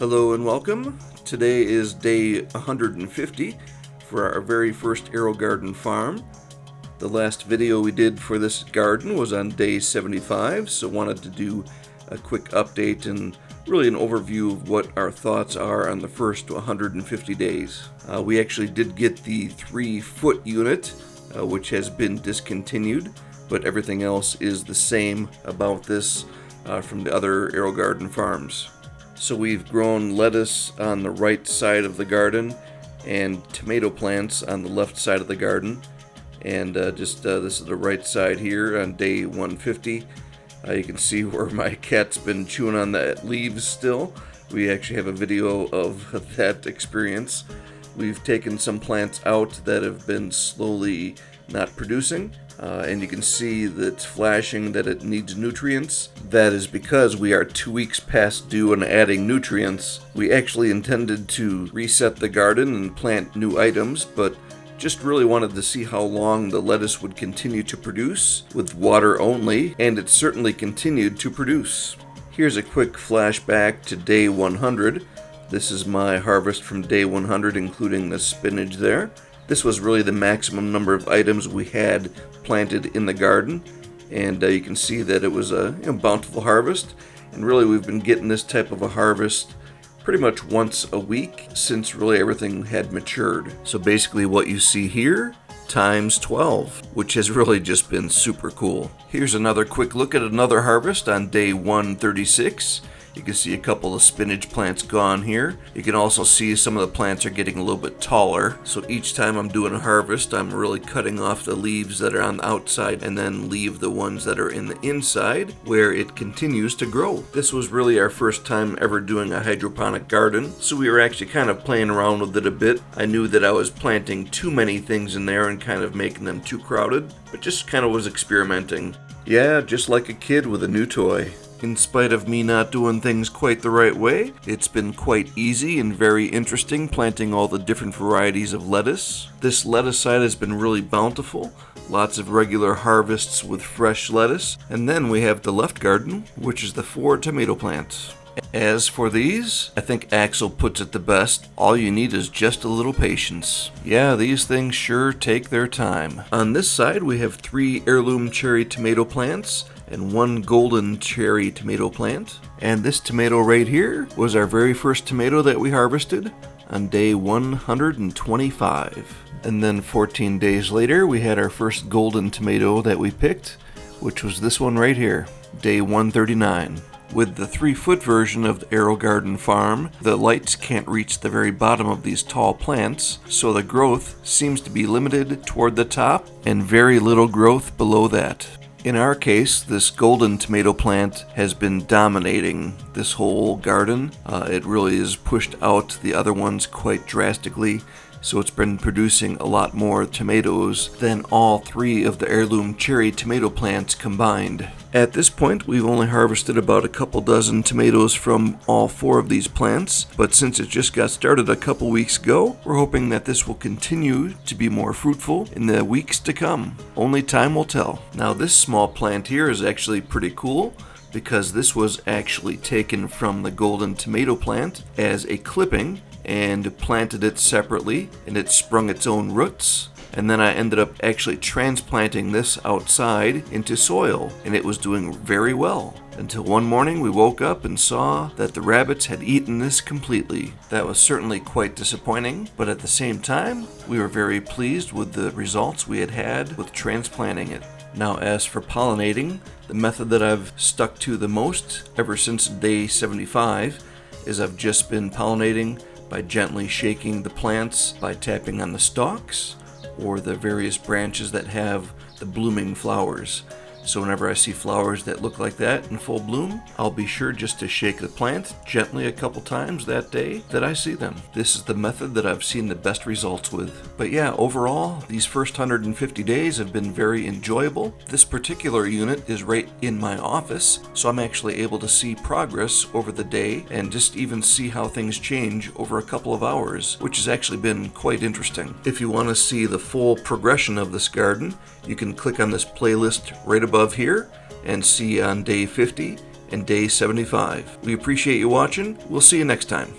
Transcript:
Hello and welcome. Today is day 150 for our very first AeroGarden farm. The last video we did for this garden was on day 75, so wanted to do a quick update and really an overview of what our thoughts are on the first 150 days. We actually did get the 3-foot unit, which has been discontinued, but everything else is the same about this from the other AeroGarden farms. So we've grown lettuce on the right side of the garden and tomato plants on the left side of the garden. And this is the right side here on day 150. You can see where my cat's been chewing on the leaves still. We actually have a video of that experience. We've taken some plants out that have been slowly not producing. And you can see that it's flashing that it needs nutrients. That is because we are 2 weeks past due on adding nutrients. We actually intended to reset the garden and plant new items, but just really wanted to see how long the lettuce would continue to produce with water only, and it certainly continued to produce. Here's a quick flashback to day 100. This is my harvest from day 100, including the spinach there. This was really the maximum number of items we had planted in the garden, and you can see that it was a bountiful harvest. And really we've been getting this type of a harvest pretty much once a week since really everything had matured. So basically what you see here times 12, which has really just been super cool. Here's another quick look at another harvest on day 136. You can see a couple of spinach plants gone here. You can also see some of the plants are getting a little bit taller. So each time I'm doing a harvest, I'm really cutting off the leaves that are on the outside and then leave the ones that are in the inside where it continues to grow. This was really our first time ever doing a hydroponic garden, so we were actually kind of playing around with it a bit. I knew that I was planting too many things in there and kind of making them too crowded, but just kind of was experimenting. Yeah, just like a kid with a new toy. In spite of me not doing things quite the right way, it's been quite easy and very interesting planting all the different varieties of lettuce. This lettuce side has been really bountiful, lots of regular harvests with fresh lettuce, and then we have the left garden, which is the 4 tomato plants. As for these, I think Axel puts it the best. All you need is just a little patience. Yeah, these things sure take their time. On this side, we have 3 heirloom cherry tomato plants and 1 golden cherry tomato plant. And this tomato right here was our very first tomato that we harvested on day 125. And then 14 days later, we had our first golden tomato that we picked, which was this one right here, day 139. With the 3-foot version of the AeroGarden Farm, the lights can't reach the very bottom of these tall plants, so the growth seems to be limited toward the top and very little growth below that. In our case, this golden tomato plant has been dominating this whole garden. It really has pushed out the other ones quite drastically, so it's been producing a lot more tomatoes than all 3 of the heirloom cherry tomato plants combined. At this point, we've only harvested about a couple dozen tomatoes from all 4 of these plants, but since it just got started a couple weeks ago, we're hoping that this will continue to be more fruitful in the weeks to come. Only time will tell. Now this small plant here is actually pretty cool, because this was actually taken from the golden tomato plant as a clipping and planted it separately, and it sprung its own roots. And then I ended up actually transplanting this outside into soil, and it was doing very well. Until one morning we woke up and saw that the rabbits had eaten this completely. That was certainly quite disappointing, but at the same time, we were very pleased with the results we had with transplanting it. Now as for pollinating, the method that I've stuck to the most ever since day 75 is I've just been pollinating by gently shaking the plants, by tapping on the stalks or the various branches that have the blooming flowers. So whenever I see flowers that look like that in full bloom, I'll be sure just to shake the plant gently a couple times that day that I see them. This is the method that I've seen the best results with. But yeah, overall, these first 150 days have been very enjoyable. This particular unit is right in my office, so I'm actually able to see progress over the day and just even see how things change over a couple of hours, which has actually been quite interesting. If you want to see the full progression of this garden, you can click on this playlist right above here and see on day 50 and day 75. We appreciate you watching. We'll see you next time.